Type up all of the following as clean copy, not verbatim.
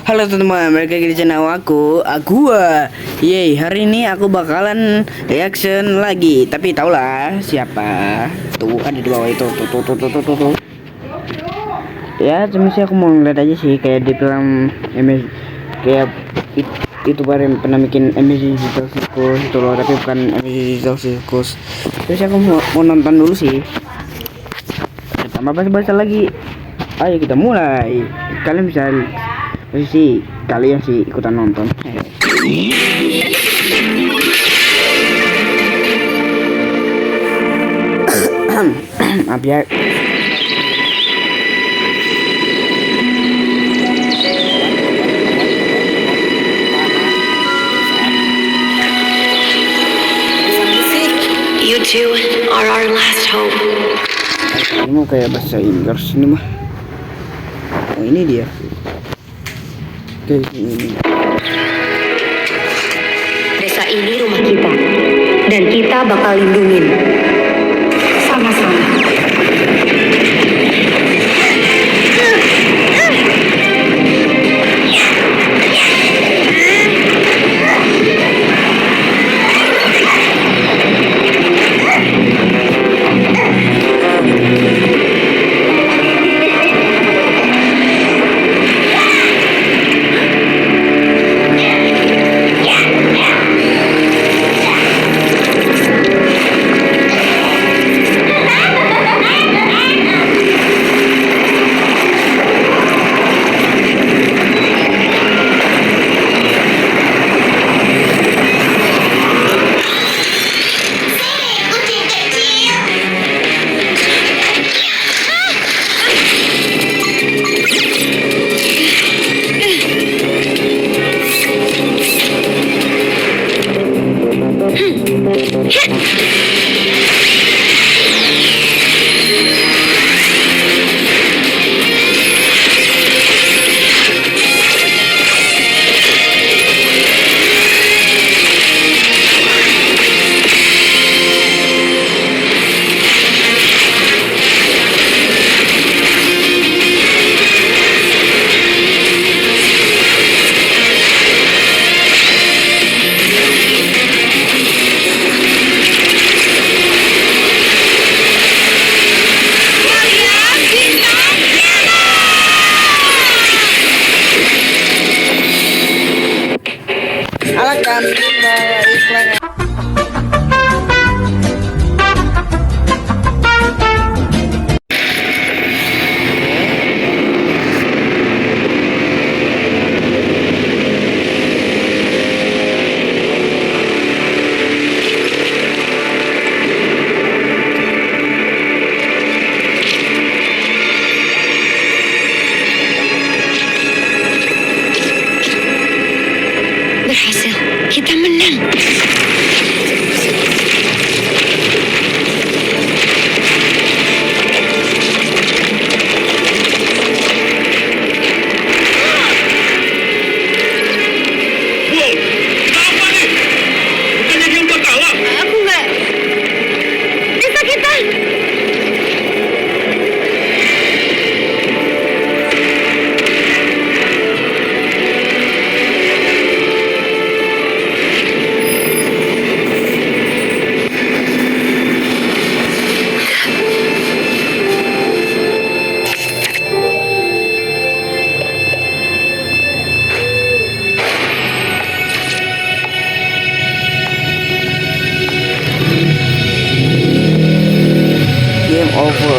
Halo teman-teman, balik lagi di channel aku. Yeay, hari ini aku bakalan reaction lagi. Tapi taulah siapa. Tuh, ada di bawah itu. Tuh. Ya, cuma sih aku mau ngeliat aja sih kayak di film MS kayak itu baru pernah bikin MS Digital Circus itu loh, tapi bukan MS Digital Circus. Terus aku mau nonton dulu sih. Tambah bahasa lagi. Ayo kita mulai. Kalian bisa posisi kalian sih ikutan nonton. Maaf ya. You two are our last hope. Ini mau kayak bahasa Inggris ini mah. Oh, ini dia. Oke, ini. Desa ini rumah kita, dan kita bakal lindungin. Sama-sama. Alakan iklan. Berhasil, kita menang. Kenapa nih? Bukannya dia udah kalah? Aku nggak. Desa kita. Game over.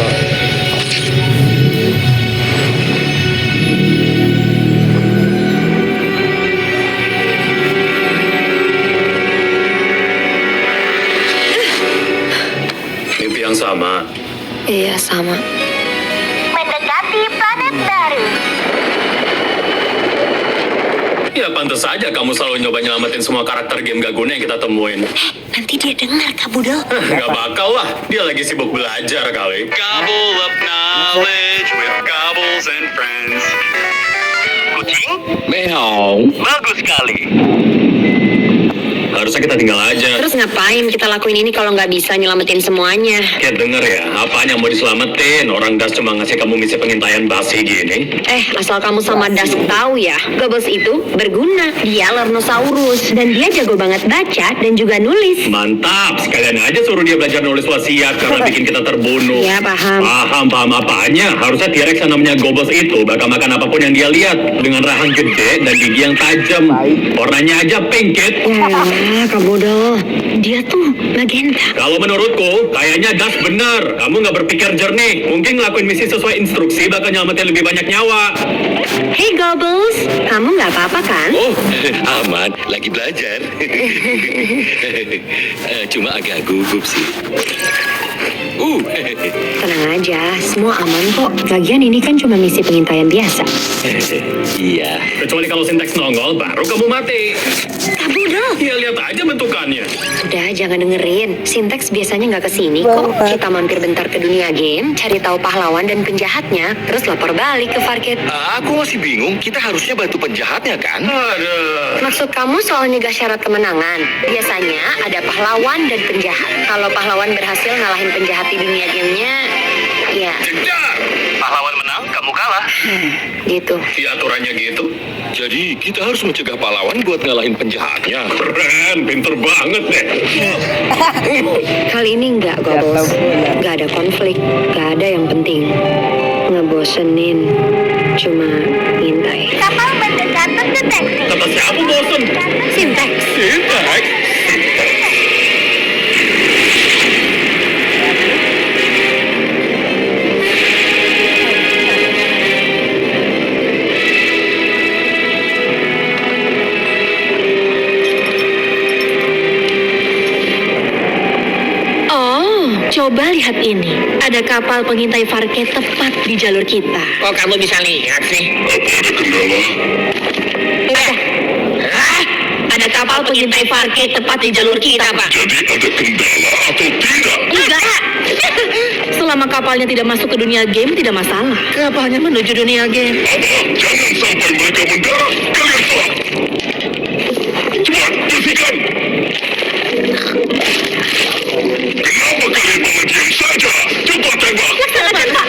Mimpi yang sama. Iya, sama. Mendekati planet baru. Ya pantas saja kamu selalu nyoba nyelamatin semua karakter game gak guna yang kita temuin. Nanti dia dengar, Kak Budel. Gak bakal lah, dia lagi sibuk belajar kali. Gobble up knowledge with Gobbles and friends. Kucing? Meow. Bagus sekali. Harus usah kita tinggal aja. Terus ngapain kita lakuin ini kalau nggak bisa nyelamatin semuanya? Cat, denger ya, apaan yang mau diselamatin? Orang Das cuma ngasih kamu misi pengintaian basi gini. Asal kamu sama Das tahu ya, Goebbels itu berguna. Dia Lernosaurus dan dia jago banget baca dan juga nulis. Mantap, sekalian aja suruh dia belajar nulis wasiat karena bikin kita terbunuh. Ya, paham. Paham apanya? Harusnya T-Rex yang namanya Goebbels itu bakal makan apapun yang dia lihat dengan rahang gede dan gigi yang tajam. Warnanya aja pink, Cat. Kak bodoh. Dia tuh magenta. Kalau menurutku, kayaknya Das benar. Kamu nggak berpikir jernih. Mungkin ngelakuin misi sesuai instruksi bakal nyelamatin lebih banyak nyawa. Hey Goebbels, kamu nggak apa-apa kan? Oh, aman. Lagi belajar. Cuma agak gugup sih. Tenang aja, semua aman kok. Lagian ini kan cuma misi pengintaian biasa. Iya. Kecuali kalau Sintex nongol, baru kamu mati. Kak bodoh. Ya lihat aja bentukannya. Udah, jangan dengerin. Sintex biasanya nggak kesini kok. Kita mampir bentar ke dunia game, cari tahu pahlawan dan penjahatnya, terus lapor balik ke Fargate. Aku masih bingung. Kita harusnya bantu penjahatnya kan? Aduh. Maksud kamu soal nyegah syarat kemenangan? Biasanya ada pahlawan dan penjahat. Kalau pahlawan berhasil ngalahin penjahat di dunia gamenya, ya Jedar. Pahlawan menang, kamu kalah. gitu. Si aturannya gitu. Jadi kita harus mencegah pahlawan buat ngalahin penjahatnya. Keren, pinter banget deh. Kali ini enggak, Goebbels. Nggak ada konflik, nggak ada yang penting. Ngebosenin, cuma ngintai. Kapal mendekat terdeteksi. Kata siapa bosen? Sintex. Sintex. Coba lihat ini. Ada kapal pengintai Fargate tepat di jalur kita. Kok kamu bisa lihat sih? Ada kapal pengintai Fargate tepat di jalur kita, Pak. Jadi ada kendala atau tidak? Enggak. Selama kapalnya tidak masuk ke dunia game, tidak masalah. Kapalnya menuju dunia game. Jangan sampai mereka mendarat. Kalian telah. Cepat, bersihkan. Kenapa kalian malah diam saja? Cepat tembak. Laksanakan, Pak.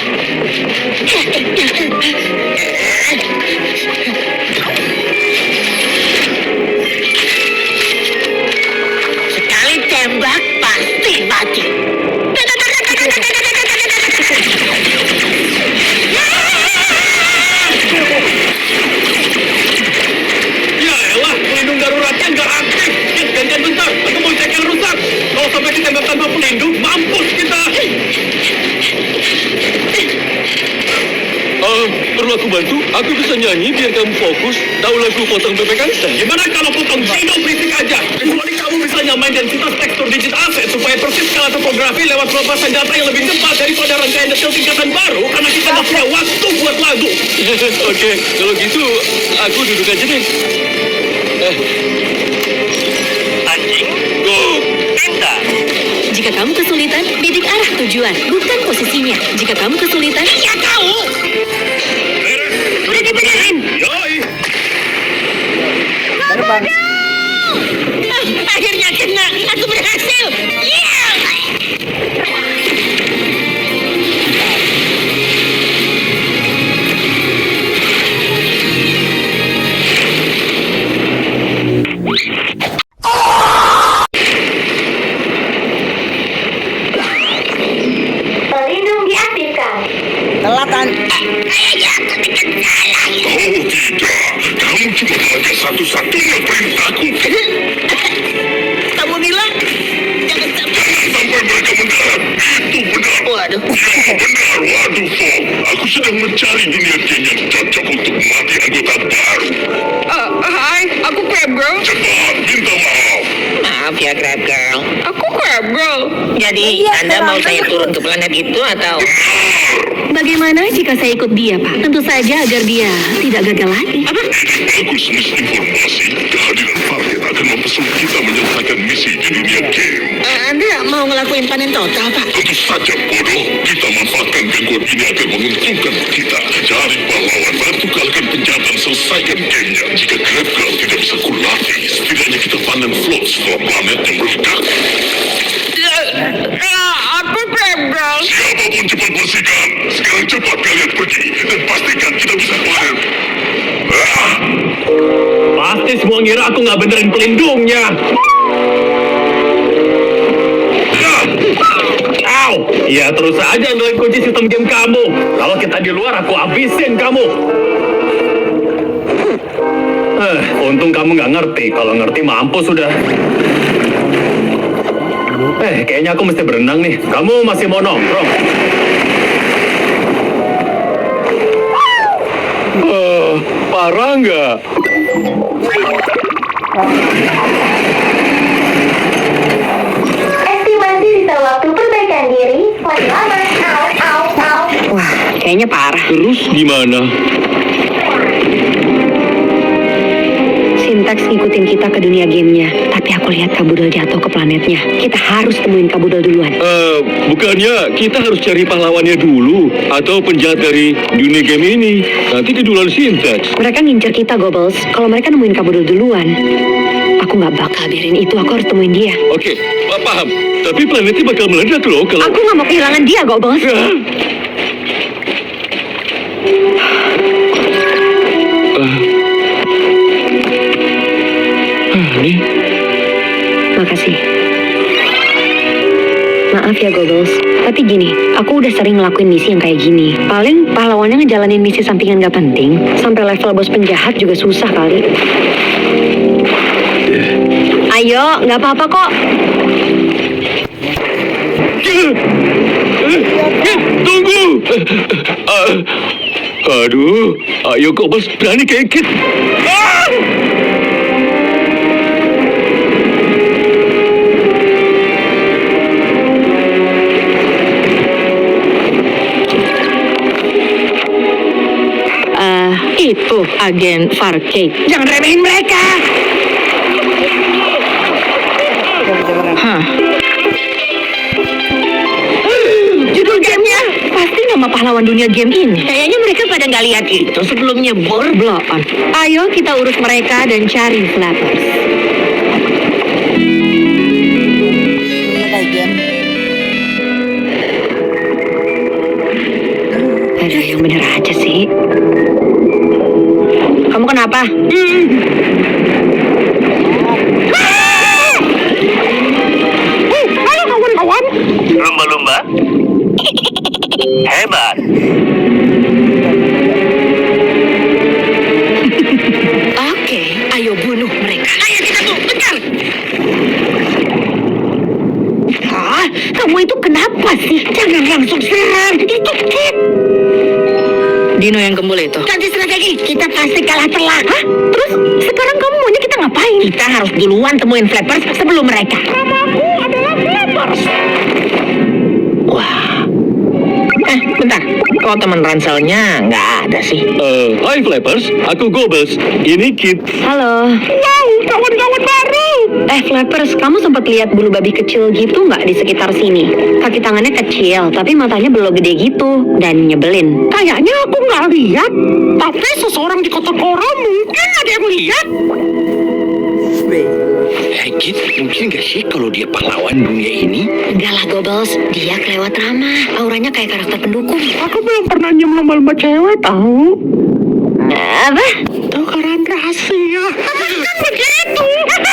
Sekali tembak pasti mati. Ya elah, pelindung daruratnya nggak aktif. Gantian bentar, aku mau cek yang rusak. Kalau sampai ditembak tanpa pelindung, mampus kita. Perlu aku bantu? Aku bisa nyanyi biar kamu fokus. Tahu lagu potong bebek angsa? Gimana kalau potong Dino berisik aja? Kecuali kamu bisa nyamain densitas tekstur digit aset supaya persis skala topografi lewat pelepasan data yang lebih cepat daripada rangkaian detail tingkatan baru karena kita nggak punya waktu buat lagu. Oke, kalau gitu aku duduk aja deh. Anjing, go, pintar. Jika kamu kesulitan, bidik arah tujuan, bukan posisinya. Jika kamu kesulitan, Ya tahu. Udah dibenerin. Yoi. Terbang. Akhirnya kena. Aku berhasil. Yeah. Pelindung diaktifkan. Telatan. Oh tidak, kamu cuma ada satu-satunya perintahku. Kamu bilang jangan sampai. Sampai mereka mendarat, itu benar. Waduh. Ya benar, waduh Fog. Aku sedang mencari dunia game yang cocok untuk melatih anggota baru. Hai, aku Crab Girl. Cepat, minta maaf. Maaf ya Crab Girl. Aku Crab Girl. Jadi Iya, Anda mau Crab saya Girl. turun ke planet itu atau? bagaimana jika saya ikut dia, Pak? Tentu saja agar dia tidak gagal lagi. Bagus misinformasi. Kehadiran Fargate akan mempesona kita menyelesaikan misi di dunia game. Anda mau ngelakuin panen total, Pak? Tentu saja bodoh. Kita manfaatkan gangguan ini agar menguntungkan kita. Cari pahlawan, bantu kalahkan penjahat dan selesaikan gamenya. Jika Crab Girl tidak bisa kulatih, setidaknya kita panen float setelah planetnya meledak. Aku gagal. Siapapun cepat bersihkan. Sekarang cepat kalian pergi dan pastikan kita bisa panen. Pasti semua ngira aku nggak benerin pelindungnya. Au! Ya terus aja andelin kunci sistem game kamu. Kalau kita di luar aku habisin kamu. Untung kamu nggak ngerti. Kalau ngerti mampus sudah. Kayaknya aku mesti berenang nih. Kamu masih mau nongkrong? Parah nggak? Estimasi sisa waktu perbaikan diri. Selamat. Au, au, au. Wah, kayaknya parah. Terus gimana? Syntax ngikutin kita ke dunia gamenya. Tapi aku lihat Kabudel jatuh ke planetnya. Kita harus temuin Kabudel duluan. Bukannya kita harus cari pahlawannya dulu atau penjahat dari dunia game ini. Nanti di duluan Syntax. Mereka ngincer kita, Gobbles. Kalau mereka nemuin Kabudel duluan, aku nggak bakal biarin itu. Aku harus temuin dia. Oke, paham. Tapi planetnya bakal meledak loh kalau... Aku nggak mau kehilangan dia, Gobbles. Ini Makasih. Maaf ya, Gobbles. Tapi gini, aku udah sering ngelakuin misi yang kayak gini. Paling pahlawannya ngejalanin misi sampingan gak penting. Sampai level bos penjahat juga susah kali. Ayo, nggak apa-apa kok. Tunggu! Aduh, ayo kok bos berani kayak gitu. Itu agen Farcade. Jangan remehin mereka. Judul gamenya pasti nama pahlawan dunia game ini. Kayaknya mereka pada nggak lihat itu sebelumnya. Blow on. Ayo kita urus mereka dan cari Flappers. Aduh, yang bener aja sih. Kamu kenapa? Ayo kawan-kawan. Lumba-lumba? Hebat. Oke, ayo bunuh mereka. Ayo kita tuh, kejar. Kamu itu kenapa sih? Jangan langsung serang. Itu Kit. Dino yang gembul itu. Ganti strategi, kita pasti kalah telak. Hah? Terus sekarang kamu maunya kita ngapain? Kita harus duluan temuin Flappers sebelum mereka. Namaku adalah Flappers. Wah. Bentar. Kok teman ranselnya nggak ada sih? Hai Flappers, aku Gobbles. Ini Kit. Halo. Wow, kawan-kawan baru. Flappers, kamu sempat lihat bulu babi kecil gitu nggak di sekitar sini? Kaki tangannya kecil, tapi matanya belum gede gitu dan nyebelin. Kayaknya aku nggak lihat. Tapi seseorang di kota Kora mungkin ada yang lihat. Kit, mungkin gak sih kalau dia pahlawan dunia ini? Enggak lah, Gobbles. Dia kelewat ramah. Auranya kayak karakter pendukung. Aku belum pernah nyium lomba-lomba cewek tahu. Apa? Tukaran rahasia. Kan begitu.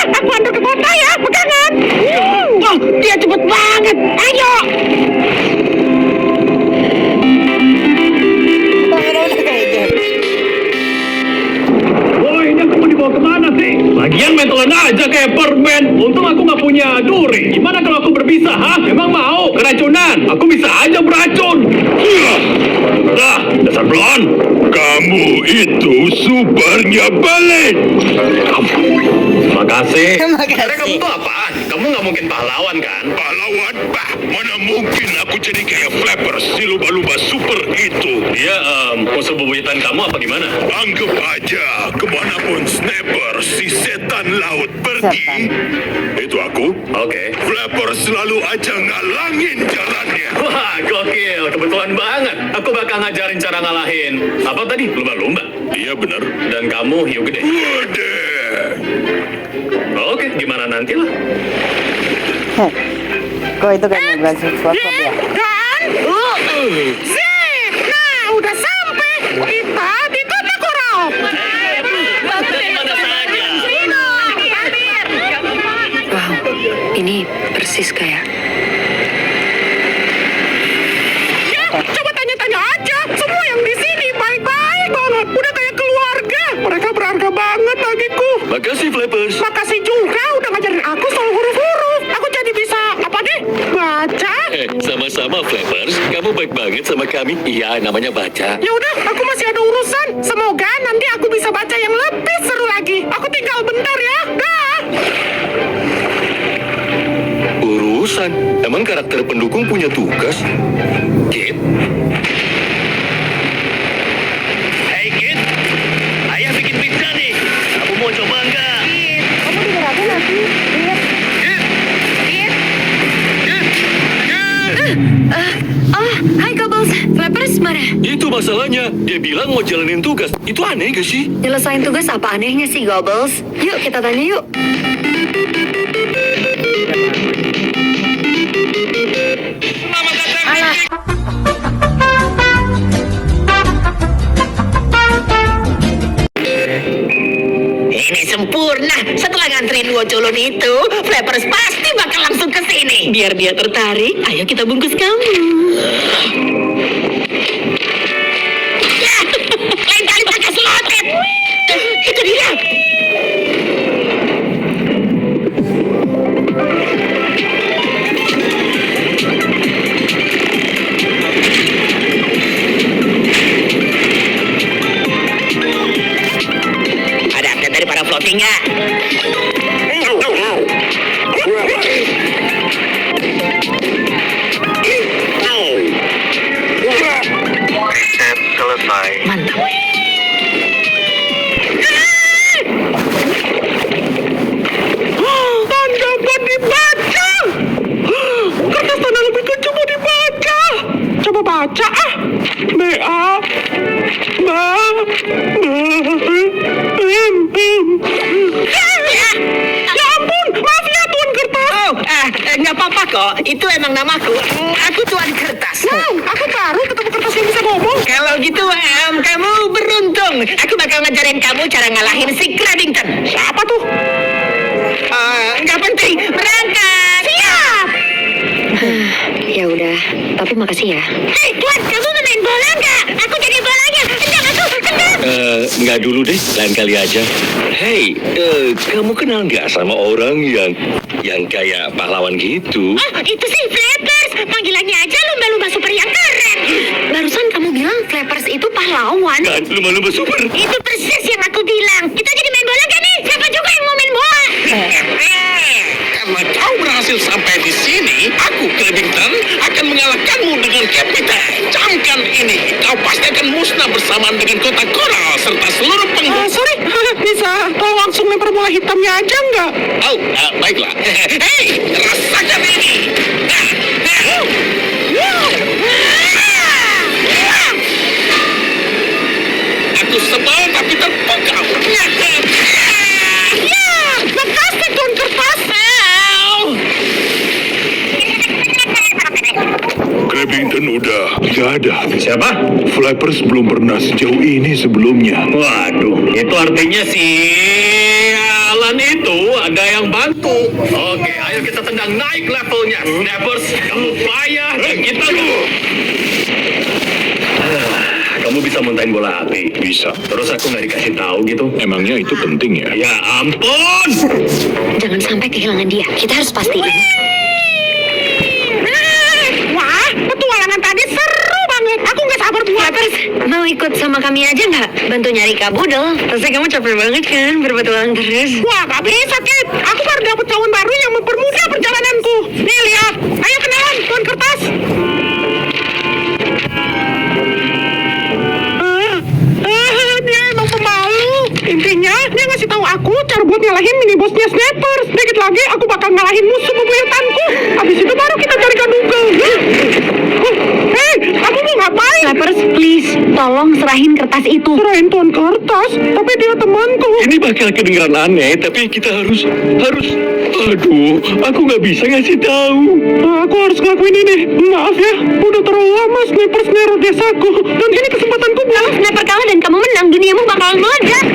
Aku antar ke kota ya, pegangan. Wah, dia cepet banget. Ayo. Woi, ini kamu dibawa kemana sih? Lagian mentolan aja kayak permen. Untung aku nggak punya duri. Gimana kalau aku berbisa, ha? Emang mau? Keracunan? Aku bisa aja beracun. Dah, dasar blon. Kamu itu supernya balik. Makasih. Makasih. Sebenarnya kamu tuh apaan? Kamu nggak mungkin pahlawan kan? Pahlawan? Bah, mana mungkin aku jadi kayak Flappers si lumba-lumba super itu. Dia musuh bebuyutan kamu apa gimana? Anggap aja kemanapun Snapper si setan laut pergi, itu aku. Oke. Flappers selalu aja ngalangin jalannya. Wah, gokil. Kebetulan banget. Aku bakal ngajarin cara ngalahin. Apa tadi? Lumba-lumba. Iya bener. Dan kamu hiu gede. Waduh, Oke, gimana nantilah. Kok itu kayak bukan sesuatu ya? Dan Zip. Nah, udah sampai. Kita di kota Koral. Wow, ini persis kayak. Ya, coba tanya-tanya aja. Semua yang di sini baik-baik banget. Udah kayak keluarga. Mereka berharga banget bagiku. Makasih, Flappers. Makasih juga udah ngajarin aku soal huruf-huruf. Aku jadi bisa, apa deh, baca. Sama-sama, Flappers. Kamu baik banget sama kami. Iya, namanya baca. Ya udah, aku masih ada urusan. Semoga nanti aku bisa baca yang lebih seru lagi. Aku tinggal bentar ya. Dah. Urusan? Emang karakter pendukung punya tugas? Kit? Hey, Kit. Ayah bikin pizza nih. Kamu mau coba enggak? Kamu dengerin nanti. Oh, hai Gobbles. Flappers mana? Itu masalahnya. Dia bilang mau jalanin tugas. Itu aneh gak sih? Nyelesain tugas apa anehnya sih, Gobbles? Yuk, kita tanya yuk. Selamat datang. Ini sempurna. Setelah nganterin Wocolon itu, Flappers pasti bakal langsung ke sini. Biar dia tertarik, ayo kita bungkus kamu. Ya, lain kali pakai selotip. Itu dia. Ada update dari para floating nggak? Selesai. Mantap. Dan dapat dibaca. Kertas tanda lebih kecil mau dibaca. Coba baca ah. B.A. Ya ampun, maaf ya Tuan Kertas. Oh, nggak apa-apa kok. Itu emang namaku. Aku Tuan Kertas. Wow, aku baru ketemu kertas yang bisa ngomong. Kalau gitu, kamu beruntung. Aku bakal ngajarin kamu cara ngalahin si Crabbington. Siapa tuh? Nggak penting. Berangkat. Siap. Ya udah, tapi makasih ya. Hei, Tuan, kamu main bola nggak? Aku jadi bolanya. Tendang aku, tendang. Nggak dulu deh, lain kali aja. Hey, kamu kenal nggak sama orang yang kayak pahlawan gitu? Oh, itu sih Flappers. Panggilannya aja lumba-lumba super yang keren. Barusan kamu bilang Flappers itu pahlawan. Kan, lumba-lumba super. Itu persis yang aku bilang. Kita jadi main bola gak nih? Siapa juga yang mau main bola? Karena kau berhasil sampai di sini, aku Crabbington akan mengalahkanmu dengan Captain. Camkan ini, kau pasti akan musnah bersamaan dengan kota Coral serta seluruh penghuni. Sorry, bisa tolong langsung lempar bola hitamnya aja nggak? Oh, baiklah. Hei, rasakan ini. Aku sebal tapi terpukau. Ya, makasih Tuan Kertas. Crabbington udah nggak ada. Siapa? Flappers belum pernah sejauh ini sebelumnya. Waduh, itu artinya si Alan itu ada yang bantu. Oke, ayo kita tendang naik levelnya. Snappers, kamu payah dan kita kamu bisa muntahin bola api? Bisa. Terus aku nggak dikasih tahu gitu? Emangnya itu penting ya? Ya ampun! Jangan sampai kehilangan dia. Kita harus pastiin. Wah, petualangan tadi seru banget. Aku nggak sabar buat. Flappers, mau ikut sama kami aja nggak? Bantu nyari kabudel. Pasti kamu capek banget kan berpetualang terus. Wah, gak bisa, Kit. Aku baru dapet kawan baru yang mempermudah perjalananku. Nih, lihat. Ayo kenalan, Tuan Kertas. Dia emang pemalu. Intinya, dia ngasih tahu aku cara buat nyalahin mini bosnya Snappers. Dikit lagi, aku bakal ngalahin musuh bebuyutanku. Habis itu baru kita cari ke Google. Hei, kamu mau ngapain? Flappers, please. tolong serahin kertas itu. Serahin tuan kertas, tapi dia temanku. Ini bakal kedengeran aneh, tapi kita harus. Aduh, aku nggak bisa ngasih tahu. Aku harus ngelakuin ini. Maaf ya, udah terlalu lama Snappers neror desaku. Dan ini kesempatanku Kalau buat... sniper kalah dan kamu menang, duniamu bakalan meledak.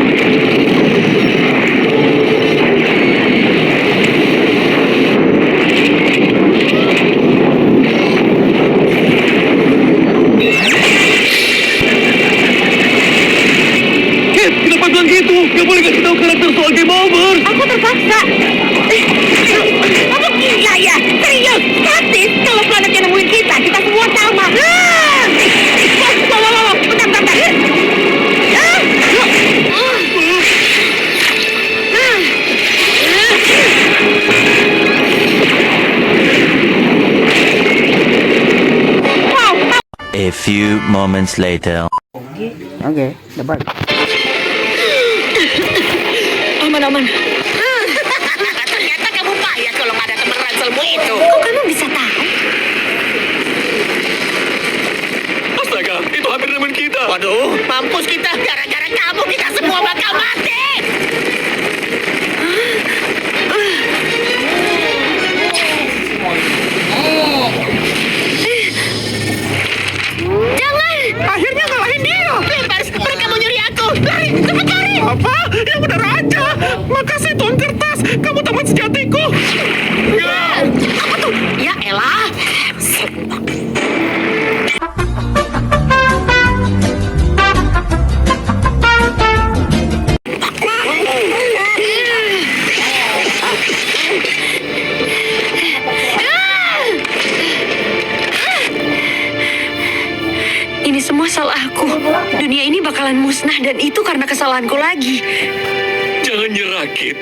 Kit, kenapa bilang gitu? Gak boleh kasih tahu karakter soal game over. Aku terpaksa. Kamu gila ya? Serius? Statis? Kalau planet yang nemuin kita semua sama. Bentar. A few moments later. Oke, dapat. Aman. Ternyata kamu payah kalau nggak ada teman ranselmu itu. Kok kamu bisa tahu? Astaga, itu hampir nemuin kita. Waduh, mampus kita. Gara-gara kamu kita semua bakal mati. Jangan! Akhirnya ngalahin dia. Bebas, mereka mau nyuri aku. Lari, cepat lari. Apa? Ya benar aja. Makasih tuan kertas, kamu teman sejatiku. Apa tuh? Ya elah. Ini semua salahku. Dunia ini bakalan musnah dan itu karena kesalahanku lagi. Jangan nyerah, Kit.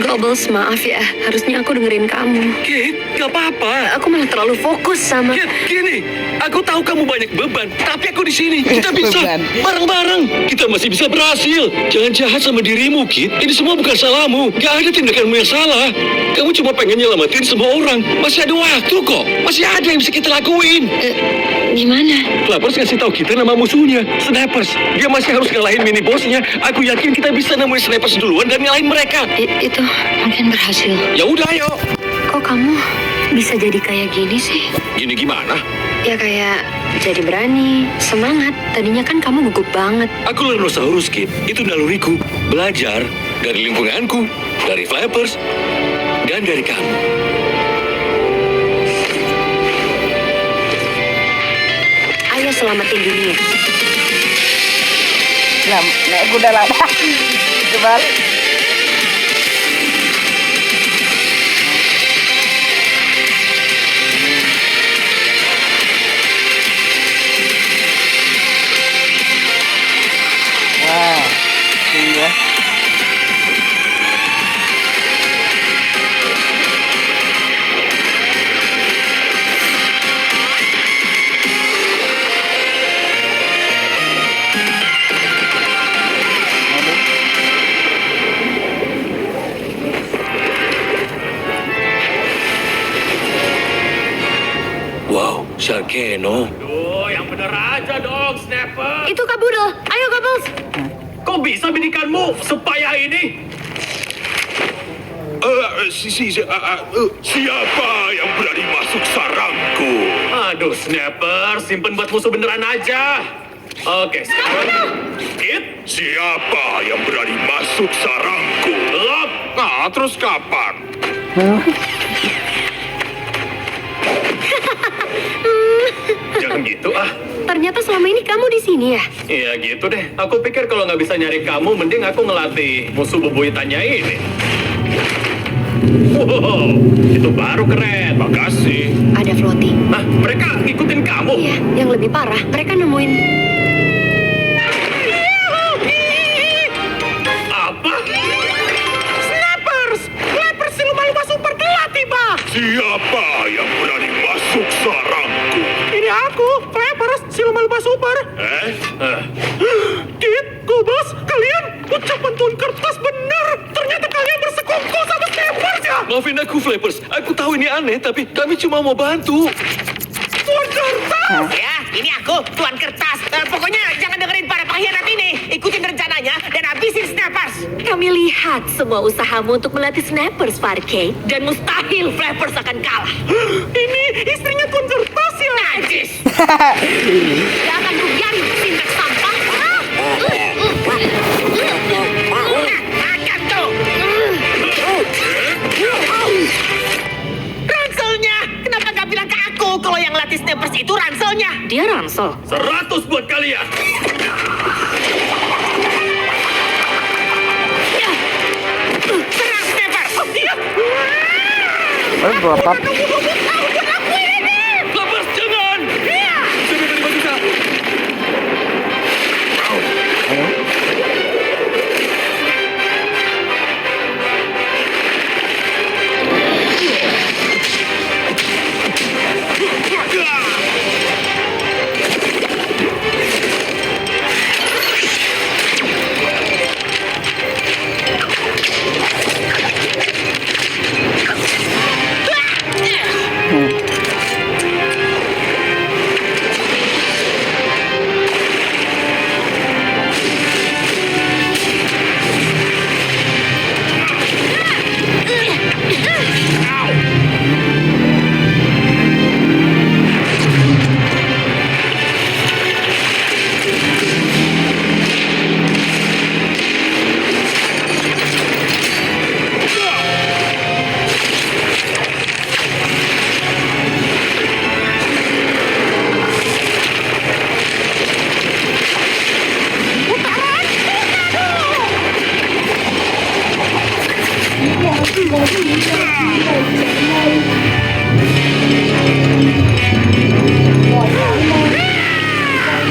Gobbles, maaf ya. Harusnya aku dengerin kamu. Kit, gak apa-apa. Aku malah terlalu fokus sama... Kit, gini. Aku tahu kamu banyak beban, tapi aku di sini. Kita bisa Beban. bareng-bareng. Kita masih bisa berhasil. Jangan jahat sama dirimu, Kit. Ini semua bukan salahmu. Gak ada tindakanmu yang salah. Kamu cuma pengen nyelamatin semua orang. Masih ada waktu kok. Masih ada yang bisa kita lakuin. Gimana? Flappers ngasih tahu kita nama musuhnya, Snappers. Dia masih harus ngalahin mini bosnya. Aku yakin kita bisa nemuin Snappers duluan dan ngalahin mereka. Itu mungkin berhasil. Ya udah, ayo. Kok kamu bisa jadi kayak gini sih? Gini gimana? Ya kayak jadi berani, semangat. Tadinya kan kamu gugup banget. Aku Lernosaurus, Kid. Itu naluriku. Belajar dari lingkunganku, dari Flappers, dan dari kamu. Ayo selamatin dunia. Naik kuda lama. Coba. Wow, tinggi ya. Wow, Sharkeno. Oh, yang bener aja dong, Snapper. Itu Kak Budel. Ayo Gobbles. Kok bisa bidikanmu sepayah ini? Siapa yang berani masuk sarangku? Aduh, Snapper, simpen buat musuh beneran aja. Oke, sekarang Kit. Siapa yang berani masuk sarangku? Lop. Nah, terus kapan? Jangan gitu ah. Ternyata selama ini kamu di sini ya? Iya gitu deh. Aku pikir kalau nggak bisa nyari kamu, mending aku ngelatih musuh bebuyutannya ini. Wow, itu baru keren. Makasih. Ada floating. Nah, mereka ngikutin kamu. Iya, yang lebih parah, mereka nemuin... Apa? Snappers! Flappers si lumba-lumba super telah tiba! Siapa yang berani masuk sarangku? Ini aku, Flappers si lumba-lumba super! Kit, Gobbles, kalian ucapan tuan kertas bener! Ternyata kalian bersekongkol sama Snappers ya! Maafin aku, Flappers. Aku tahu ini aneh, tapi kami cuma mau bantu. Tuan kertas! Ya, ini aku, Tuan Kertas. Pokoknya jangan dengerin para pengkhianat ini. Ikutin rencananya dan habisin Snappers. Kami lihat semua usahamu untuk melatih Snappers, Parkey. Dan mustahil Flappers akan kalah. Ini istrinya Tuan Kertas ya. Najis. Gak akan kubiarin sintak sampah. Makan tuh. Ranselnya. Kenapa gak bilang ke aku kalau yang latih Snappers itu ranselnya? Dia ransel. 100 buat kalian. Serang Snappers. Berapa? Lepas jangan. Bisa.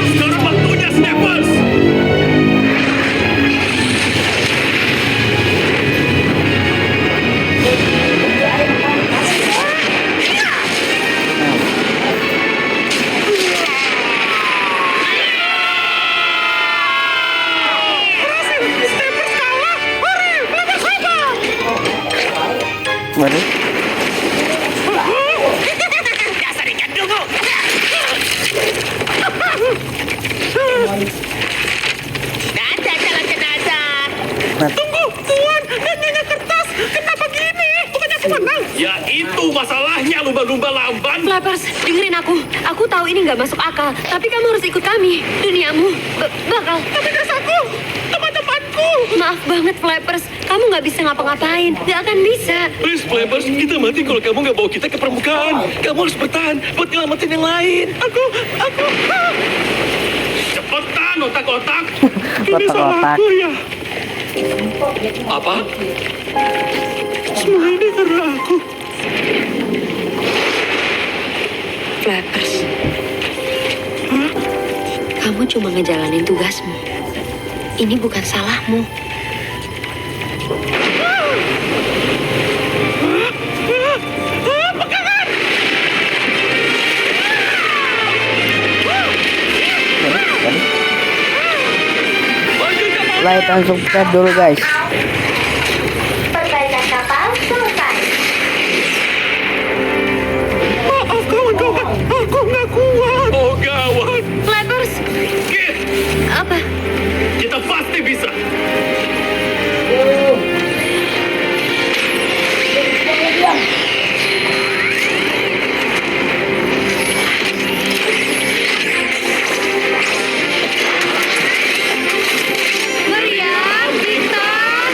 Sekarang waktunya Snappers. Snappers kalah. Hore, Flappers hebat. Waduh. Dasar ikan dungu. Dadah jalan jenazah. Tunggu, Tuan dan Nyonya Kertas. Kenapa gini? Bukannya aku menang. Ya itu masalahnya lumba-lumba lamban. Flappers, dengerin aku. Aku tahu ini nggak masuk akal, tapi kamu harus ikut kami. Duniamu bakal. Tapi desaku, teman-temanku. Maaf banget, Flappers. Kamu nggak bisa ngapa-ngapain. Nggak akan bisa. Please Flappers, kita mati kalau kamu nggak bawa kita ke permukaan. Kamu harus bertahan buat nyelamatin yang lain. Aku. Cepetan otak-otak. Ini salah Otak-otak. aku ya. Apa? Semua ini karena aku. Flappers. Kamu cuma ngejalanin tugasmu. Ini bukan salahmu. Like dan subscribe dulu guys. Perbaikan kapal selesai. Maaf kawan-kawan, aku nggak kuat. Oh gawat. Flappers, Kit, apa? kita pasti bisa. Meriam, bintang,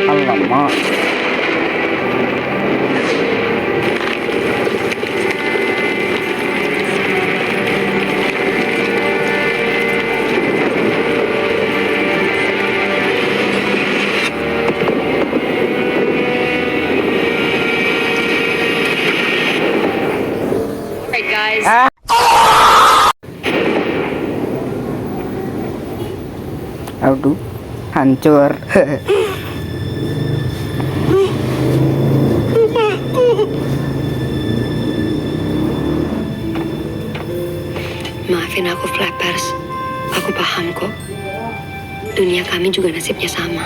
Alamak. Hey guys. Aduh. hancur. Maafin aku, Flappers. Aku paham kok. Dunia kami juga nasibnya sama.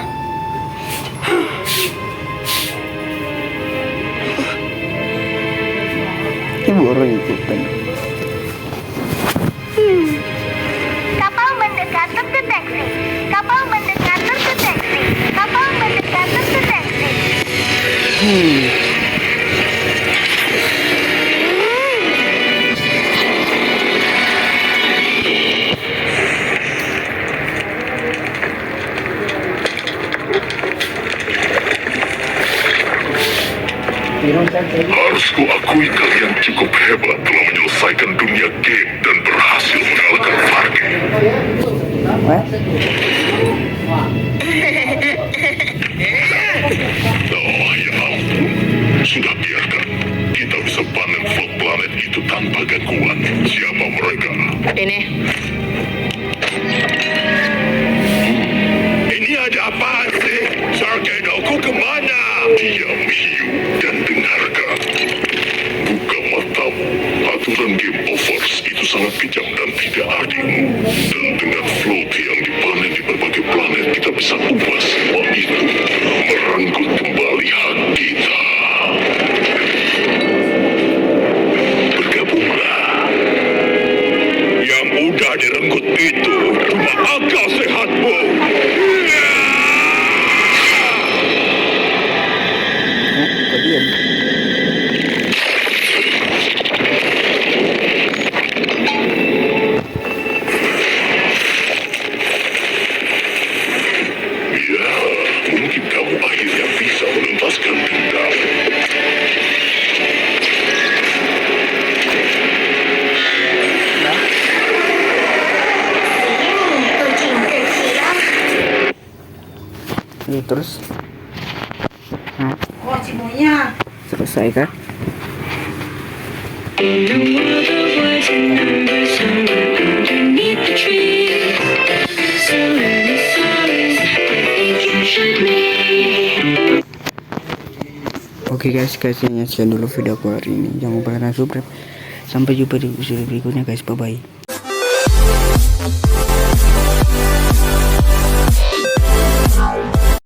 Buru ikutan. Kapal mendekat terdeteksi. Kapal mendekat terdeteksi. Kapal mendekat terdeteksi. Harus kuakui kalian cukup hebat telah menyelesaikan dunia game dan berhasil mengalahkan Farge. What? Oh ya ampun, sudah biarkan. Kita bisa panen flot planet itu tanpa gangguan. Siapa mereka? Ini. Ini ada apaan sih? Sargedoku kemana? Diam, hiu, dan dengarkan. Buka matamu. Aturan game overs itu sangat kejam dan tidak adil. Dan dengan float yang dipanen di berbagai planet, kita bisa ubah semua itu. Merenggut kembali hak kita. Bergabunglah. Yang mudah direnggut itu cuma akal sehatmu. Kok diam? Ya, mungkin kamu akhirnya bisa menuntaskan dendam. Kucing kecil. Ini terus. Nah, selesai kah? Oke guys, kayaknya sekian dulu video aku hari ini. Jangan lupa kalian subscribe. Sampai jumpa di episode berikutnya guys. Bye bye.